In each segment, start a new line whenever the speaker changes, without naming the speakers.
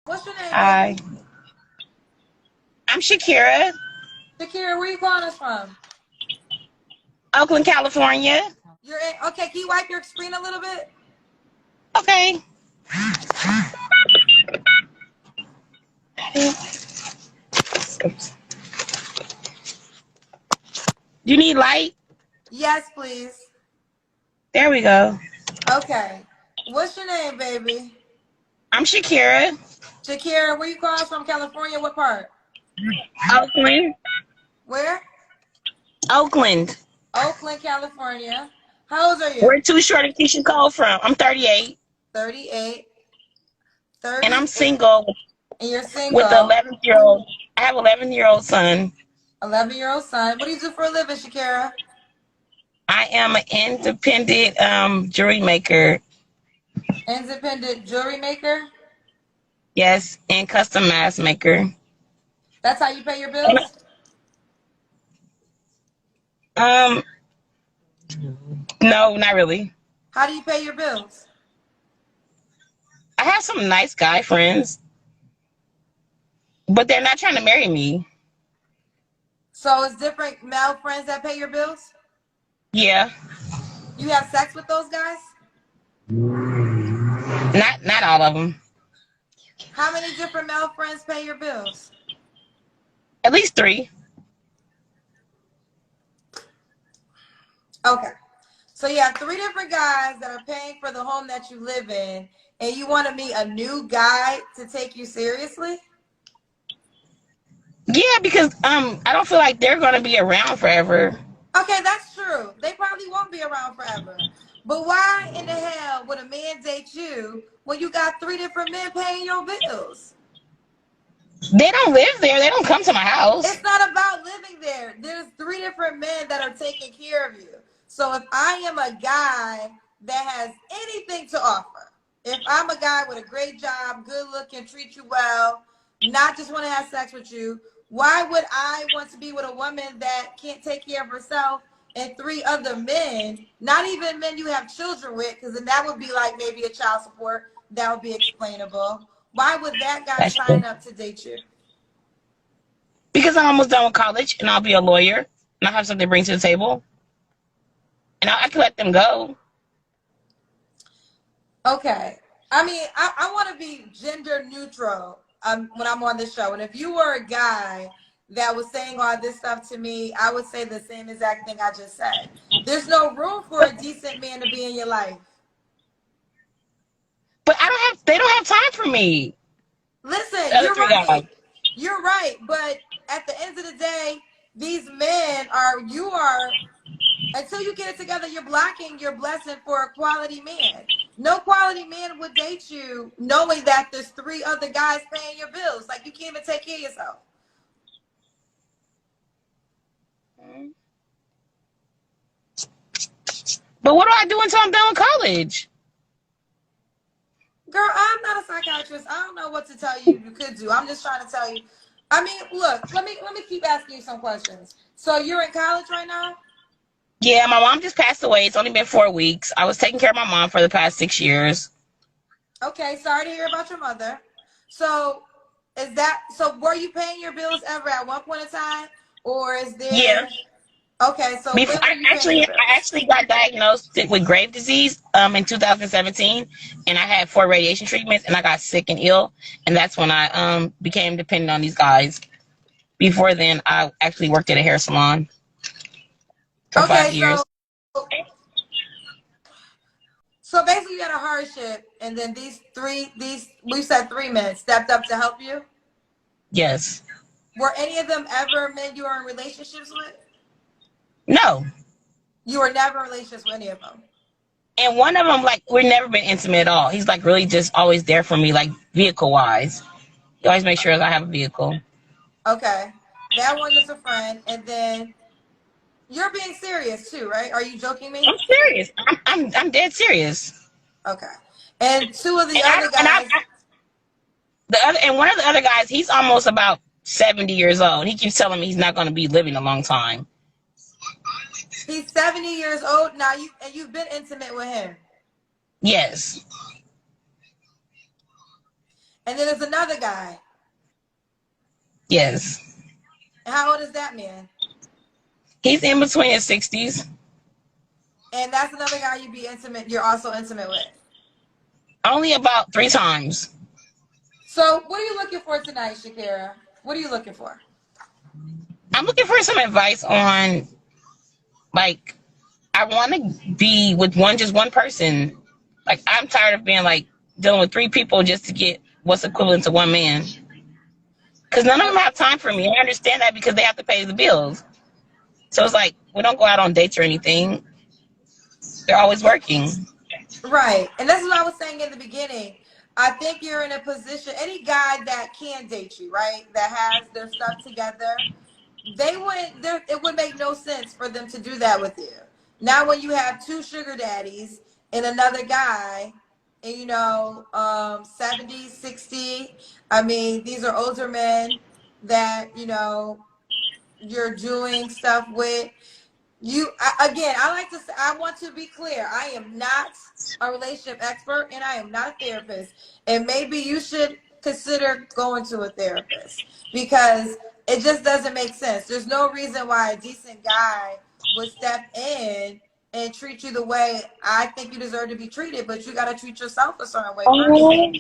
What's your name,
Hi,
baby?
I'm Shakira,
Shakira, where you calling us from?
Oakland, California.
You're in. Okay, can you wipe your screen a little bit?
Okay. Oops. Do you need light?
Yes, please.
There we go.
Okay. What's your name, baby?
I'm Shakira,
Shakira, where you calling us from? California? What part?
Oakland.
Where?
Oakland.
Oakland, California. How old are you?
Where too short of Keisha Cole from? I'm 38,
38.
and I'm
38.
single
And you're
with an
single.
11-year-old. I have an 11-year-old son.
11-year-old son. What do you do for a living, Shakira?
I am an independent jewelry maker.
Independent jewelry maker.
Yes, and custom mask maker.
That's how you pay your
And,
bills?
um, no, not really.
How do you pay your bills?
I have some nice guy friends, but they're not trying to marry me.
So it's different male friends that pay your bills?
Yeah,
You have sex with those guys?
not all of them.
How many different male friends pay your bills?
At least three.
Okay. So you have three different guys that are paying for the home that you live in, and you want to meet a new guy to take you seriously?
Yeah, because I don't feel like they're gonna be around forever.
Okay, that's true. They probably won't be around forever. But why in the hell would a man date you when you got three different men paying your bills?
They don't live there. They don't come to my house.
It's not about living there. There's three different men that are taking care of you. So if I am a guy that has anything to offer, if I'm a guy with a great job, good looking, treat you well, not just want to have sex with you, why would I want to be with a woman that can't take care of herself and three other men, not even men you have children with, because then that would be like maybe a child support. That would be explainable. Why would that guy
That's true.
sign up to date you?
Because I'm almost done with college and I'll be a lawyer and I'll have something to bring to the table and I can let them go.
Okay. I mean, I want to be gender neutral when I'm on this show. And if you were a guy that was saying all this stuff to me, I would say the same exact thing I just said. There's no room for a decent man to be in your life.
But they don't have time for me. The
Listen,
other
you're
three guys.
right. You're right. But at the end of the day, these men are, you are, until you get it together, you're blocking your blessing for a quality man. No quality man would date you knowing that there's three other guys paying your bills. Like you can't even take care of yourself.
But what do I do until I'm done with college?
Girl, I'm not a psychiatrist. I don't know what to tell you could do. I'm just trying to tell you. I mean, look, let me keep asking you some questions. So you're in college right now?
Yeah, my mom just passed away. It's only been 4 weeks. I was taking care of my mom for the past 6 years.
Okay, sorry to hear about your mother. So is that so were you paying your bills ever at one point in time? Or is
Yeah.
there okay, so
Before
when were you paying your
I
bills?
actually got diagnosed with grave disease in 2017, and I had 4 radiation treatments, and I got sick and ill, and that's when I became dependent on these guys. Before then, I actually worked at a hair salon for five
Okay, so
years.
so basically you had a hardship and then these we said three men stepped up to help you.
Yes.
Were any of them ever men you were in relationships with?
No.
You were never in relationships with any of them.
And one of them, like, we've never been intimate at all. He's like really just always there for me, like vehicle wise. He always makes sure I have a vehicle.
Okay. That one is a friend. And then you're being serious too, right? Are you joking me?
I'm serious. I'm dead serious.
Okay. And two of the
And
other guys,
one of the other guys, he's almost about 70 years old. He keeps telling me he's not going to be living a long time.
he's 70 years old now. You've been intimate with him.
Yes.
And then there's another guy.
Yes.
And how old is that man?
He's in between his 60s.
And that's another guy you're also intimate with.
Only about 3 times.
So what are you looking for tonight, Shakira? What are you looking for?
I'm looking for some advice on, like, I want to be with just one person. Like, I'm tired of being like dealing with 3 people just to get what's equivalent to one man. Because none of them have time for me. I understand that because they have to pay the bills. So it's like we don't go out on dates or anything. They're always working.
Right. And that's what I was saying in the beginning. I think you're in a position, any guy that can date you, right? That has their stuff together, it would make no sense for them to do that with you. Now when you have two sugar daddies and another guy, and 70, 60, I mean, these are older men that, you're doing stuff with. Again, I like to say, I want to be clear. I am not a relationship expert and I am not a therapist. And maybe you should consider going to a therapist because it just doesn't make sense. There's no reason why a decent guy would step in and treat you the way I think you deserve to be treated, but you got to treat yourself a certain way first.
Oh,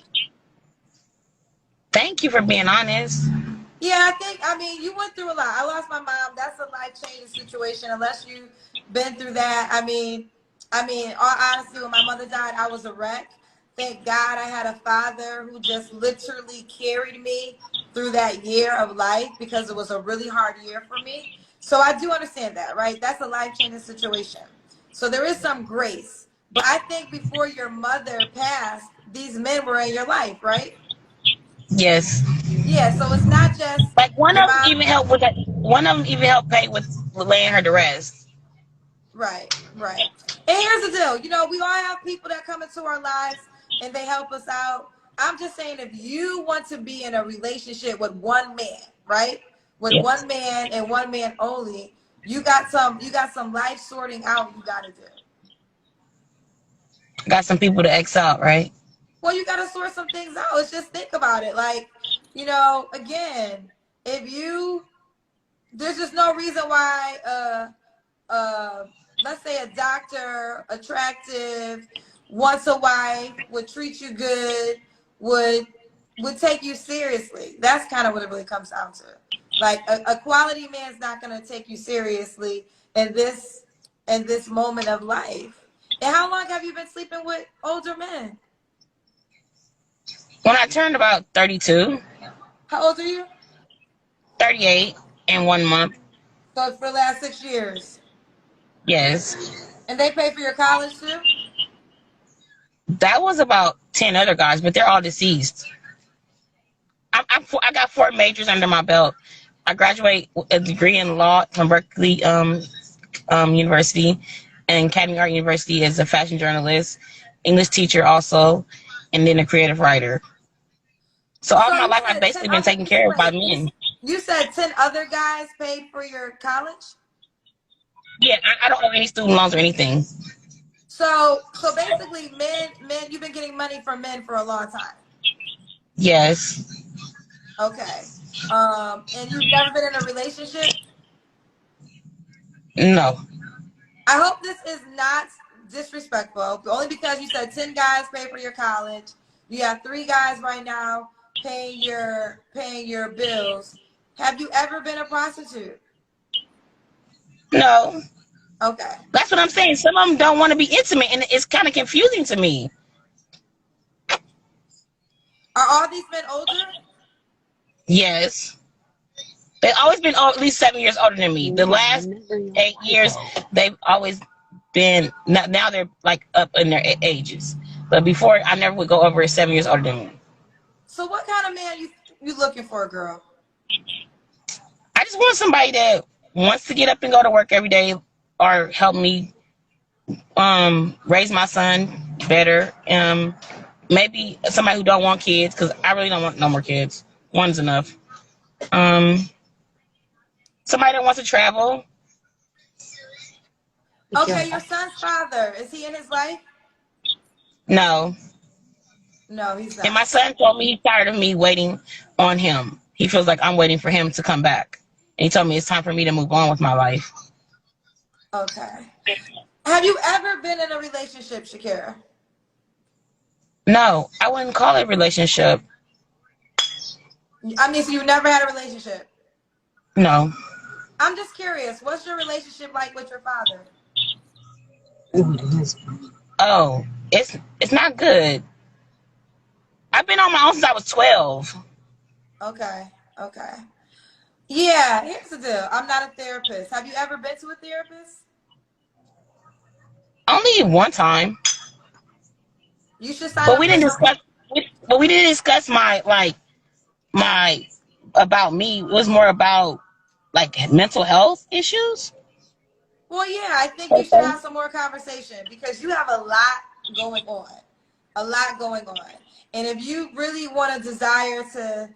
thank you for being honest.
Yeah, I mean, you went through a lot. I lost my mom. That's a life-changing situation. Unless you've been through that. All honesty, when my mother died, I was a wreck. Thank God I had a father who just literally carried me through that year of life because it was a really hard year for me. So I do understand that, right? That's a life-changing situation. So there is some grace. But I think before your mother passed, these men were in your life, right?
Yes.
Yeah, so it's not just
Like one
your
of them
mom.
even helped with that. One of them even helped pay with laying her to rest.
Right, right. And here's the deal. We all have people that come into our lives and they help us out. I'm just saying if you want to be in a relationship with one man, right? With
Yes.
one man and one man only, you got some life sorting out you gotta do.
Got some people to X out, right?
Well, you gotta sort some things out. Let's just think about it. Like, again, if you there's just no reason why let's say a doctor, attractive, wants a wife, would treat you good, would would take you seriously. That's kind of what it really comes down to. Like a quality man's not gonna take you seriously in this moment of life. And how long have you been sleeping with older men?
When I turned about 32,
How old are you?
38 in 1 month.
So for the last 6 years.
Yes.
And they pay for your college too?
That was about 10 other guys, but they're all deceased. I got 4 majors under my belt. I graduate with a degree in law from Berkeley University and Academy Art University as a fashion journalist, English teacher also, and then a creative writer. So all
So
my
you
life, I've
said 10
basically been
other,
taken care of by
wait,
men.
you said 10 other guys paid for your college?
Yeah, I don't owe any student loans or anything.
So basically men you've been getting money from men for a long time.
Yes.
Okay. And you've never been in a relationship?
No.
I hope this is not disrespectful, only because you said 10 guys pay for your college. You have 3 guys right now paying your bills. Have you ever been a prostitute?
No.
Okay.
That's what I'm saying. Some of them don't want to be intimate, and it's kind of confusing to me.
Are all these men older?
Yes. They've always been at least 7 years older than me. The last 8 years, they've always been, now they're like up in their ages. But before, I never would go over 7 years older than me.
So what kind of man you looking for, girl?
I just want somebody that wants to get up and go to work every day or help me raise my son better. Maybe somebody who don't want kids because I really don't want no more kids. One's enough. Um, Somebody that wants to travel.
Okay, your son's father, is he in his life?
No.
No, he's
And my
not.
son told me he's tired of me waiting on him. He feels like I'm waiting for him to come back. And he told me it's time for me to move on with my life.
Okay. Have you ever been in a relationship, Shakira?
No, I wouldn't call it a relationship.
I mean, so you never had a relationship.
No.
I'm just curious. What's your relationship like with your father?
Oh, it's not good. I've been on my own since I was 12.
Okay. Okay. Yeah, here's the deal. I'm not a therapist. Have you ever been to a therapist?
Only one time.
You should sign
But
up
we
for
didn't
some.
discuss but we didn't discuss my about me. It was more about like mental health issues.
Well, yeah, I think you should
Okay.
have some more conversation because you have a lot going on. A lot going on. And if you really want a desire to,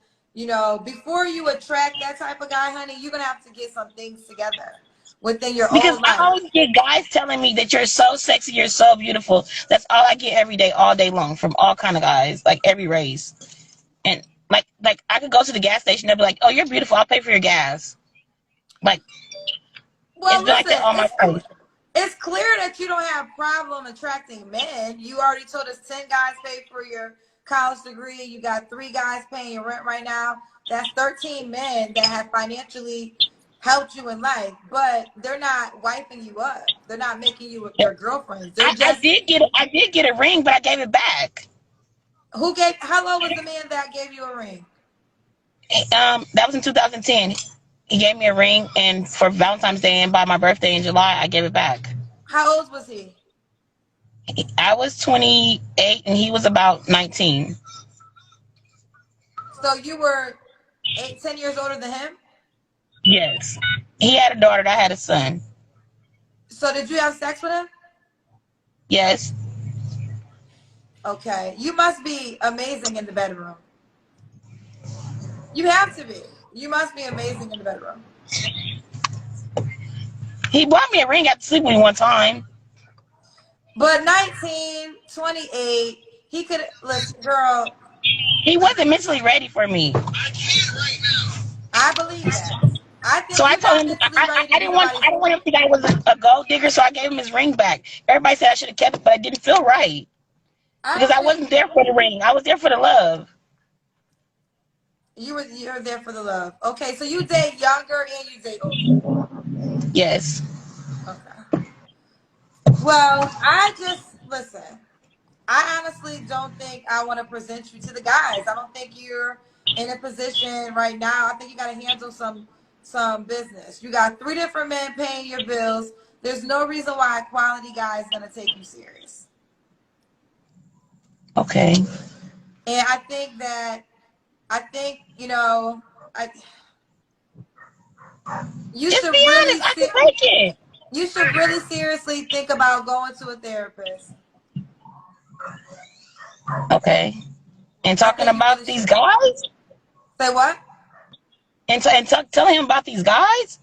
before you attract that type of guy, honey, you're going to have to get some things together within your
Because
own
I
life.
always get guys telling me that you're so sexy, you're so beautiful. That's all I get every day, all day long, from all kind of guys, like every race. And like I could go to the gas station, they'll be like, "Oh, you're beautiful. I'll pay for your gas." Like it's
Well,
been like
listen,
that all my life.
it's clear that you don't have problem attracting men. You already told us 10 guys paid for your college degree. You got 3 guys paying your rent right now. That's 13 men that have financially helped you in life, but they're not wiping you up. They're not making you their girlfriends. They're
I
just
did get a ring, but I gave it back.
how low was the man that gave you a ring?
That was in 2010. He gave me a ring, and for Valentine's Day and by my birthday in July, I gave it back.
How old was he?
I was 28, and he was about 19.
So you were 10 years older than him?
Yes, he had a daughter. I had a son.
So did you have sex with him?
Yes.
Okay. You must be amazing in the bedroom. You have to be. You must be amazing in the bedroom.
He bought me a ring after sleeping with me one time.
But 19, 28, he could listen, girl.
He wasn't mentally ready for me.
I believe that. I
So
think
I
you're
told
not
him
mentally ready to be
I
nobody's.
didn't want him to think I was a gold digger, so I gave him his ring back. Everybody said I should have kept it, but it didn't feel right
I
because
don't
I
think
wasn't there for the ring. I was there for the love.
you're there for the love. Okay, so you date younger and you date older.
Yes.
Okay. Well, I just listen. I honestly don't think I want to present you to the guys. I don't think you're in a position right now. I think you got to handle some business. You got 3 different men paying your bills. There's no reason why a quality guy is gonna take you serious.
Okay.
And I think I you
Just
should
be
really
honest. I can take it.
you should really seriously think about going to a therapist.
Okay. And
I
talking
think you
about
really
these
should.
guys
Say what?
telling him about these guys.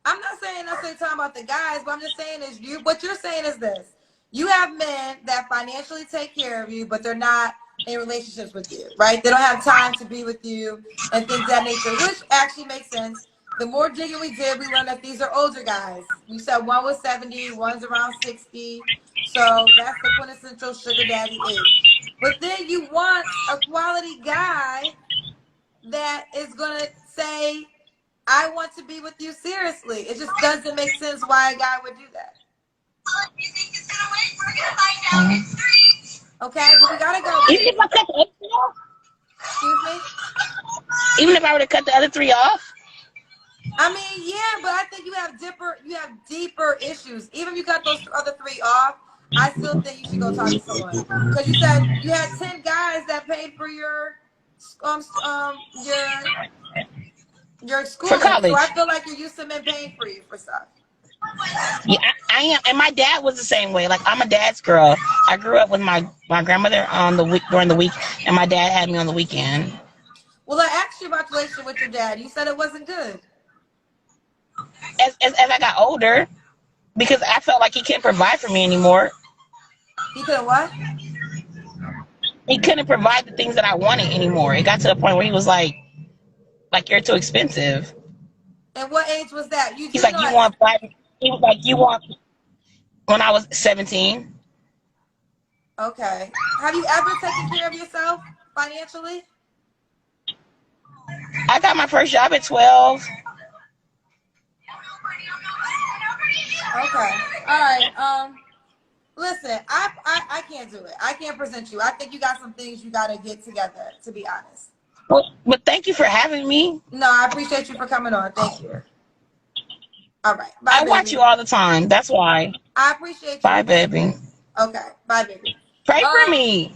I'm not saying necessarily talking about the guys, but I'm just saying is what you're saying is this. You have men that financially take care of you, but they're not in relationships with you, right? They don't have time to be with you and things of that nature, which actually makes sense. The more digging we did, we learned that these are older guys. You said one was 70, one's around 60. So that's the quintessential sugar daddy age. But then you want a quality guy that is going to say, I want to be with you seriously. It just doesn't make sense why a guy would do that. Okay, but we gotta go,
Even if
baby.
I cut the other three off.
Excuse me.
Even if I were to cut the other three off.
I mean, yeah, but I think you have deeper issues. Even if you got those other 3 off, I still think you should go talk to someone. Because you said you had 10 guys that paid for um um your your
For
schooling. So I
college.
feel like you're used to men paying for you for stuff.
Yeah, I am, and my dad was the same way. Like I'm a dad's girl. I grew up with my grandmother on the week during the week, and my dad had me on the weekend.
Well, I asked you about the relationship with your dad. You said it wasn't good.
As I got older, because I felt like he couldn't provide for me anymore.
He couldn't what?
he couldn't provide the things that I wanted anymore. It got to the point where he was like you're too expensive.
And what age was that? You
He's
do
like,
know.
you want black. He was like, you want when I was 17.
Okay. Have you ever taken care of yourself financially?
I got my first job at 12.
Okay. All right. Listen, I can't do it. I can't present you. I think you got some things you got to get together, to be honest.
But thank you for having me.
No, I appreciate you for coming on. Thank you. All right. Bye,
I watch
baby.
you all the time. That's why.
I appreciate you.
Bye,
Thank you.
baby.
Okay. Bye, baby.
Pray for
Um,
me.